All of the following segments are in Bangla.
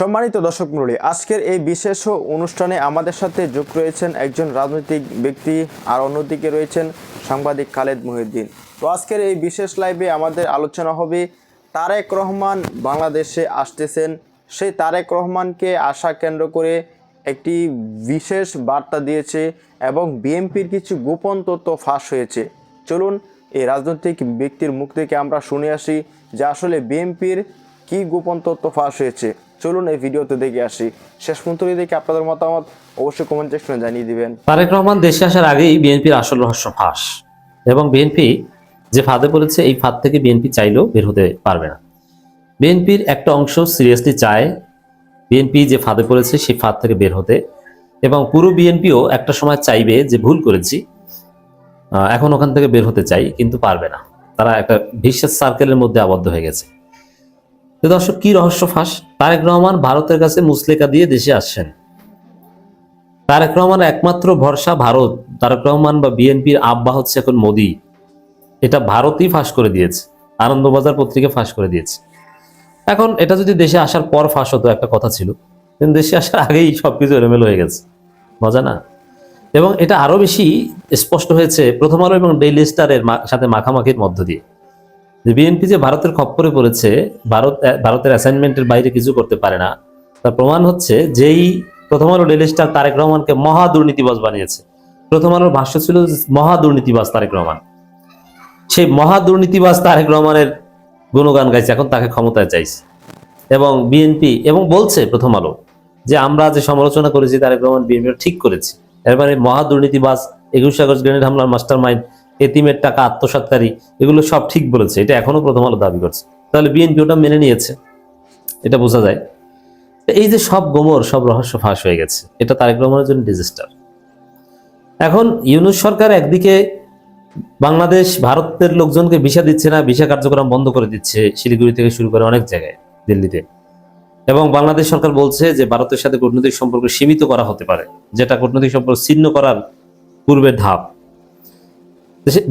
সম্মানিত দর্শক মণ্ডলী, আজকের এই বিশেষ অনুষ্ঠানে আমাদের সাথে যোগ রয়েছেন একজন রাজনৈতিক ব্যক্তি, আর অন্যদিকে রয়েছেন সাংবাদিক খালেদ মহিউদ্দিন। তো আজকের এই বিশেষ লাইভে আমাদের আলোচনা হবে তারেক রহমান বাংলাদেশে আসতেছেন। সেই তারেক রহমানকে আশা কেন্দ্র করে একটি বিশেষ বার্তা দিয়েছে এবং বিএনপির কিছু গোপন তথ্য ফাঁস হয়েছে। চলুন এই রাজনৈতিক ব্যক্তির মুখ থেকে আমরা শুনে আসি যে আসলে বিএনপির কি গোপন তথ্য ফাঁস হয়েছে। চলুন এই ভিডিওতে দেখে আসি। শেষ পর্যন্ত দেখে আপনাদের মতামত অবশ্যই কমেন্ট সেকশনে জানিয়ে দিবেন। তারেক রহমান দেশে আসার আগেই বিএনপির আসল রহস্য ফাঁস, এবং বিএনপি যে ফাঁদে পড়েছে এই ফাঁদ থেকে বিএনপি চাইলেও বের হতে পারবে না। বিএনপির একটা অংশ সিরিয়াসলি চায় বিএনপি যে ফাঁদে পড়েছে সেই ফাঁদ থেকে বের হতে, এবং পুরো বিএনপিও একটা সময় চাইবে যে ভুল করেছি, এখন ওখান থেকে বের হতে চাই, কিন্তু পারবে না। তারা একটা ভিশাস সার্কেলের মধ্যে আবদ্ধ হয়ে গেছে। তো দর্শক, কি রহস্য ফাঁস? তারেক রহমান ভারতের কাছে মুচলেকা দিয়ে দেশে আসছেন। তারেক রহমানের একমাত্র ভরসা ভারত। তারেক রহমান বা বিএনপির আব্বা হচ্ছে এখন মোদি। এটা ভারতই ফাঁস করে দিয়েছে, আনন্দবাজার পত্রিকা ফাঁস করে দিয়েছে। এখন এটা যদি দেশে আসার পর ফাঁস হতো একটা কথা ছিল, কিন্তু দেশে আসার আগেই সবকিছু এলোমেলো হয়ে গেছে। মজা না? এবং এটা আরো বেশি স্পষ্ট হয়েছে প্রথম আলো এবং ডেইলি স্টারের সাথে মাখামাখির মধ্য দিয়ে, যে বিএনপি যে ভারতের খপ্পরে পড়েছে, ভারতের অ্যাসাইনমেন্টের বাইরে কিছু করতে পারে না, তার প্রমাণ হচ্ছে যেই প্রথম আলো ডেইলি স্টার তারেক রহমানকে মহা দুর্নীতিবাজ বানিয়েছে। প্রথম আলোর ভাষ্য ছিল মহা দুর্নীতিবাজ তারেক রহমান। সেই মহা দুর্নীতিবাজ তারেক রহমানের গুণগান গাইছে, এখন তাকে ক্ষমতায় চাইছে। এবং বিএনপি এবং বলছে প্রথম আলো যে আমরা যে সমালোচনা করেছি তারেক রহমান বিএনপি ঠিক করেছি। এর মানে মহা দুর্নীতিবাজ, 21 আগস্ট গ্রেনেড হামলার মাস্টার মাইন্ড, এতিমের টাকা আত্মসাৎকারী, এগুলো সব ঠিক বলেছে। এটা এখনো প্রথম আলো দাবি করছে। তাহলে বিএনপি ওটা মেনে নিয়েছে, এটা বোঝা যায়। এই যে সব গোমর, সব রহস্য ফাঁস হয়ে গেছে, এটা তারেক রহমানের জন্য ডিজাস্টার। এখন ইউনূস সরকার একদিকে বাংলাদেশ ভারতের লোকজনকে ভিসা দিচ্ছে না, ভিসা কার্যক্রম বন্ধ করে দিচ্ছে শিলিগুড়ি থেকে শুরু করে অনেক জায়গায়, দিল্লিতে। এবং বাংলাদেশ সরকার বলছে যে ভারতের সাথে কূটনৈতিক সম্পর্ক সীমিত করা হতে পারে, যেটা কূটনৈতিক সম্পর্ক ছিন্ন করার পূর্বের ধাপ।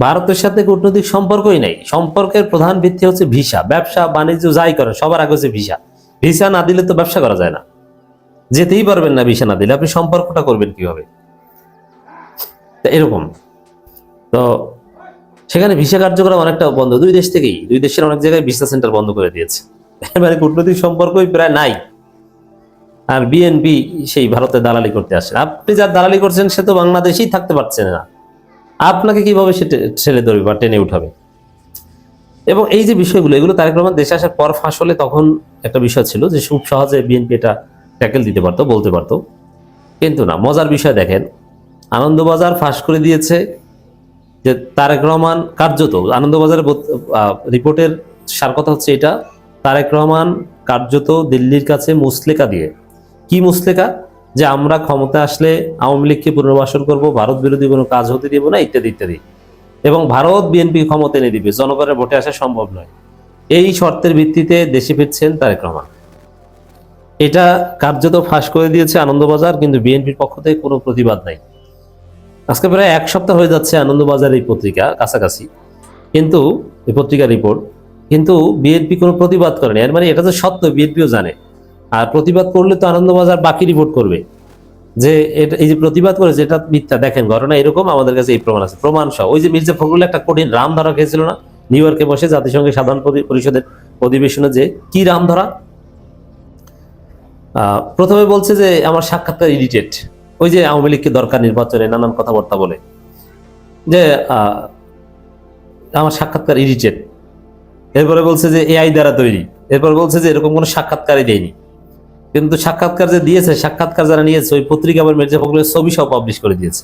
ভারতের সাথে কূটনৈতিক সম্পর্কই নেই, সম্পর্কের প্রধান ভিত্তি হচ্ছে ভিসা। ব্যবসা বাণিজ্য যাই করেন সবার আগে হচ্ছে ভিসা। ভিসা না দিলে তো ব্যবসা করা যায় না, যেতেই পারবেন না। ভিসা না দিলে আপনি সম্পর্কটা করবেন কিভাবে? এরকম তো সেখানে ভিসা কার্যক্রম অনেকটা বন্ধ, দুই দেশ থেকেই, দুই দেশের অনেক জায়গায় ভিসা সেন্টার বন্ধ করে দিয়েছে। মানে কূটনৈতিক সম্পর্কই প্রায় নাই। আর বিএনপি সেই ভারতে দালালি করতে আসে। আপনি যার দালালি করছেন সে তো বাংলাদেশেই থাকতে পারছেন না, আপনাকে কিভাবে সে ছেলে ধরবে বা টেনে উঠাবে? এবং এই যে বিষয়গুলো, এগুলো তারেক রহমান দেশে আসার পর ফাঁস হলে তখন একটা বিষয় ছিল যে খুব সহজে বিএনপি এটা ট্যাকেল দিতে পারতো, বলতে পারতো, কিন্তু না। মজার বিষয় দেখেন, আনন্দবাজার ফাঁস করে দিয়েছে যে তারেক রহমান কার্যত, আনন্দবাজারের রিপোর্টের সার কথা হচ্ছে এটা, তারেক রহমান কার্যত দিল্লির কাছে মুচলেকা দিয়ে, কি মুচলেকা? যে আমরা ক্ষমতা আসলে আওয়ামী লীগকে পুনর্বাসন করব, ভারত বিরোধী কোনো কাজ হতে দিব না, ইত্যাদি ইত্যাদি। এবং ভারত বিএনপি ক্ষমতা এনে দিবে, জনগণের ভোটে আসা সম্ভব নয়। এই শর্তের ভিত্তিতে দেশে ফিরছেন তারেক রহমান। এটা কার্যত ফাঁস করে দিয়েছে আনন্দবাজার, কিন্তু বিএনপির পক্ষ থেকে কোনো প্রতিবাদ নাই। আজকে প্রায় এক সপ্তাহ হয়ে যাচ্ছে আনন্দবাজার এই পত্রিকা, কাছাকাছি, কিন্তু এই পত্রিকার রিপোর্ট, কিন্তু বিএনপি কোনো প্রতিবাদ করেনি। এর মানে এটা তো সত্য, বিএনপিও জানে। আর প্রতিবাদ করলে তো আনন্দবাজার বাকি রিপোর্ট করবে যে এই যে প্রতিবাদ করেছে এটা মিথ্যা। দেখেন ঘটনা এরকম, আমাদের কাছে এই প্রমাণ আছে, প্রমাণ সহ। ওই যে মির্জা ফখরুল একটা কঠিন রাম ধরা খেয়েছিল না নিউ ইয়র্কে বসে জাতিসংঘের সাধারণ পরিষদের অধিবেশনে? যে কি রাম ধরা? প্রথমে বলছে যে আমার সাক্ষাৎকার এডিটেড, ওই যে আওয়ামী লীগকে দরকার নির্বাচনে নানান কথাবার্তা বলে, যে আমার সাক্ষাৎকার এডিটেড। এরপরে বলছে যে এআই দ্বারা তৈরি। এরপর বলছে যে এরকম কোনো সাক্ষাৎকারই দেয়নি। কিন্তু সাক্ষাৎকার যে দিয়েছে, সাক্ষাৎকার যারা নিয়েছে, ওই পত্রিকা আবার মির্জা ফখরুলের ছবি সহ পাবলিশ করে দিয়েছে।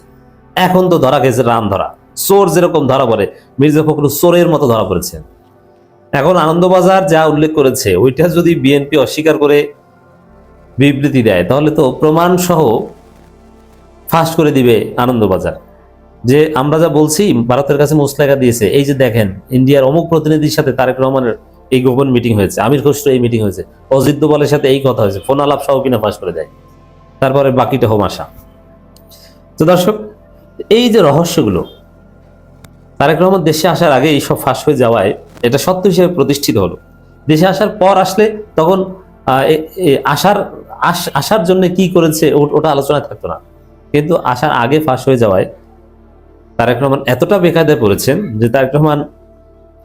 এখন তো ধরা গেছে রাম ধরা, চোর যেরকম ধরা পড়ে, মির্জা ফখরুল চোরের মতো ধরা পড়েছেন। এখন আনন্দবাজার যা উল্লেখ করেছে ওইটা যদি বিএনপি অস্বীকার করে বিবৃতি দেয়, তাহলে তো প্রমাণ সহ ফাঁস করে দিবে আনন্দবাজার যে আমরা যা বলছি ভারতের কাছে মুচলেকা দিয়েছে। এই যে দেখেন, ইন্ডিয়ার অমুক প্রতিনিধির সাথে তারেক রহমানের এই গোপন মিটিং হয়েছে, আমির খসরু এই মিটিং হয়েছে, অজিত দোভালের সাথে এই কথা হয়েছে, ফোন আলাপ সহ কিনা ফাঁস করে দেয়। তারপরে বাকিটা হোম আসা। তো দর্শক, এই যে রহস্যগুলো তারেক রহমান দেশে আসার আগে এইসব ফাঁস হয়ে যাওয়ায় এটা সত্য হিসেবে প্রতিষ্ঠিত হলো। দেশে আসার পর আসলে তখন আসার জন্য কি করেছে ওটা আলোচনায় থাকতো না, কিন্তু আসার আগে ফাঁস হয়ে যাওয়ায় তারেক রহমান এতটা বেকায়দায় পড়েছেন যে তারেক রহমান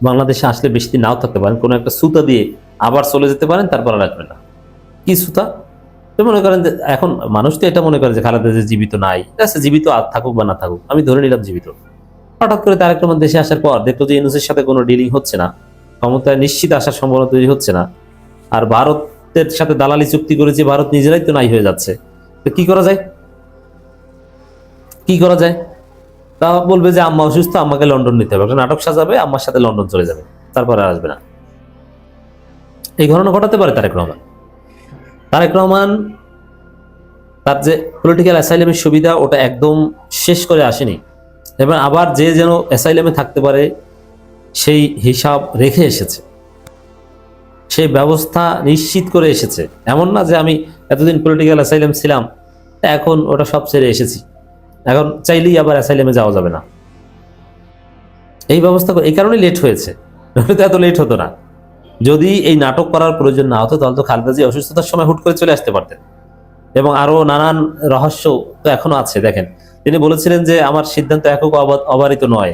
বাংলাদেশে আসলে বেশি দিন নাও থাকতে পারেন, কোনো একটা সুতা দিয়ে আবার চলে যেতে পারেন, তারপর আর আসবেন না। কি সুতা? তো মনে করেন যে এখন মানুষ তো এটা মনে করে যে খালেদা যে জীবিত নাই, আচ্ছা জীবিত আর থাকুক বা না থাকুক, আমি ধরে নিলাম জীবিত। হঠাৎ করে তারেক রহমান দেশে আসার পর দেখলো যে ইউনূসের সাথে কোনো ডিলিং হচ্ছে না, ক্ষমতায় নিশ্চিত আসার সম্ভাবনা তৈরি হচ্ছে না, আর ভারতের সাথে দালালি চুক্তি করেছে, ভারত নিজেরাই তো নাই হয়ে যাচ্ছে। তো কি করা যায়? কি করা যায়? তা বলবে যে আম্মা অসুস্থ, আম্মাকে লন্ডন নিতে হবে, একটা নাটক সাজাবে, আম্মার সাথে লন্ডন চলে যাবে, তারপরে আর আসবে না। এই ঘটনা ঘটাতে পারে তারেক রহমান। তারেক রহমান তার যে পলিটিক্যাল অ্যাসাইলামের সুবিধা ওটা একদম শেষ করে আসেনি, এবং আবার যে যেন অ্যাসাইলামে থাকতে পারে সেই হিসাব রেখে এসেছে, সেই ব্যবস্থা নিশ্চিত করে এসেছে। এমন না যে আমি এতদিন পলিটিক্যাল অ্যাসাইলাম ছিলাম, এখন ওটা সব ছেড়ে এসেছি, এখন চাইলেই আবার অ্যাসাইলামে যাওয়া যাবে না। এই ব্যবস্থা এই কারণে লেট হয়েছে, নইলে তো এত লেট হতো না। যদি এই নাটক করার প্রয়োজন না হতো তাহলে তো খালেদা জিয়া অসুস্থতার সময় হুট করে চলে আসতে পারতেন, এবং আরো নানান রহস্য তো এখনো আছে। দেখেন, তিনি বলেছিলেন যে আমার সিদ্ধান্ত একক অবারিত নয়,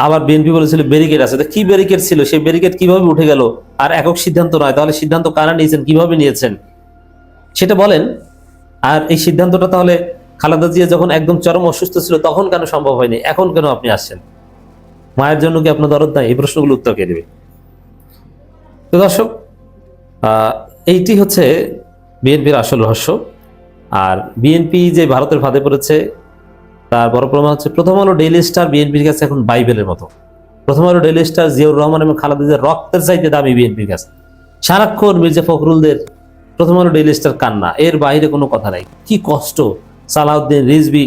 আবার বিএনপি বলেছিল ব্যারিকেড আছে। তো কি ব্যারিকেড ছিল? সেই ব্যারিকেড কিভাবে উঠে গেল? আর একক সিদ্ধান্ত নয়, তাহলে সিদ্ধান্ত কারা নিয়েছেন, কিভাবে নিয়েছেন সেটা বলেন। আর এই সিদ্ধান্তটা তাহলে খালেদা জিয়া যখন একদম চরম অসুস্থ ছিল তখন কেন সম্ভব হয়নি, এখন কেন আপনি আসছেন? মায়ের জন্য কি আপনার দরদ নাই? এই প্রশ্নগুলো উত্তর কে দেবে? তো দর্শক, এইটি হচ্ছে বিএনপির আসল রহস্য। আর বিএনপি যে ভারতের ফাঁদে পড়েছে তার বড় প্রমাণ হচ্ছে প্রথম আলো ডেইলি স্টার বিএনপির কাছে এখন বাইবেলের মতো। প্রথম আলো ডেইলি স্টার জিয়াউর রহমান এবং খালেদা জিয়ার রক্তের চাইতে দামি বিএনপির কাছে। সারাক্ষণ মির্জা ফখরুলদের প্রথম আলো ডেইলি স্টার কান্না, এর বাইরে কোনো কথা নাই। কি কষ্ট! সালাউদ্দিন রিজভী,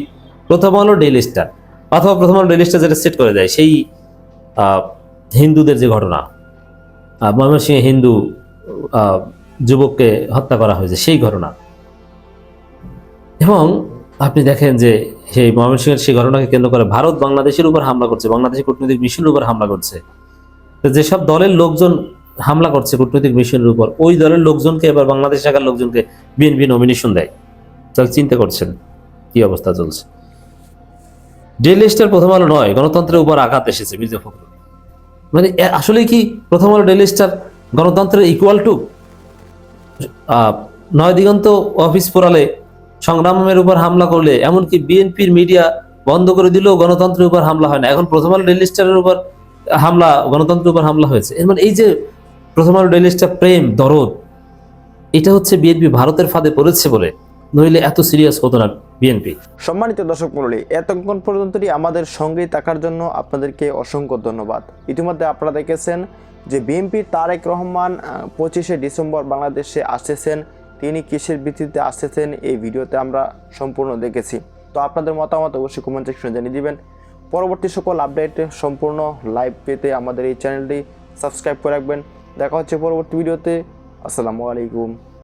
প্রথম আলো ডেইলি স্টার, অথবা প্রথম আলো ডেইলি স্টার যেটা সেট করে দেয় সেই হিন্দুদের যে ঘটনা, ময়মনসিংহে হিন্দু যুবককে হত্যা করা হয়েছে সেই ঘটনা, এবং আপনি দেখেন যে সেই ময়মনসিংহের সেই ঘটনাকে কেন্দ্র করে ভারত বাংলাদেশের উপর হামলা করছে, বাংলাদেশের কূটনৈতিক মিশনের উপর হামলা করছে। তো যেসব দলের লোকজন হামলা করছে কূটনৈতিক মিশনের উপর, ওই দলের লোকজনকে এবার বাংলাদেশ শাখার লোকজনকে বিএনপি নমিনেশন দেয়। তাহলে চিন্তা করছেন কি অবস্থা চলছে। ডেইলি স্টার প্রথম আলো নয়, গণতন্ত্রের উপর আঘাত এসেছে মির্জা ফখরুল। মানে আসলে কি প্রথম আলো ডেইলি স্টার গণতন্ত্রের ইকুয়াল টু? নয় দিগন্ত অফিস পোড়ালে, সংগ্রামের উপর হামলা করলে, এমনকি বিএনপির মিডিয়া বন্ধ করে দিলেও গণতন্ত্রের উপর হামলা হয় না, এখন প্রথম আলো ডেইলি স্টারের উপর হামলা, গণতন্ত্রের উপর হামলা হয়েছে। এর মানে এই যে প্রথম আলো ডেইলি স্টার প্রেম দরদ, এটা হচ্ছে বিএনপি ভারতের ফাঁদে পড়েছে বলে, নইলে এত সিরিয়াস হতো না বিএনপি। সম্মানিত দর্শক মণ্ডলী, এতক্ষণ পর্যন্তই আমাদের সঙ্গেই থাকার জন্য আপনাদেরকে অসংখ্য ধন্যবাদ। ইতিমধ্যে আপনারা দেখেছেন যে বিএনপির তারেক রহমান 25শে ডিসেম্বর বাংলাদেশে আসতেছেন। তিনি কিসের ভিত্তিতে আসতেছেন এই ভিডিওতে আমরা সম্পূর্ণ দেখেছি। তো আপনাদের মতামত অবশ্যই কমেন্ট সেকশনে জানিয়ে দিবেন। পরবর্তী সকল আপডেট সম্পূর্ণ লাইভ পেতে আমাদের এই চ্যানেলটি সাবস্ক্রাইব করে রাখবেন। দেখা হচ্ছে পরবর্তী ভিডিওতে। আসসালামু আলাইকুম।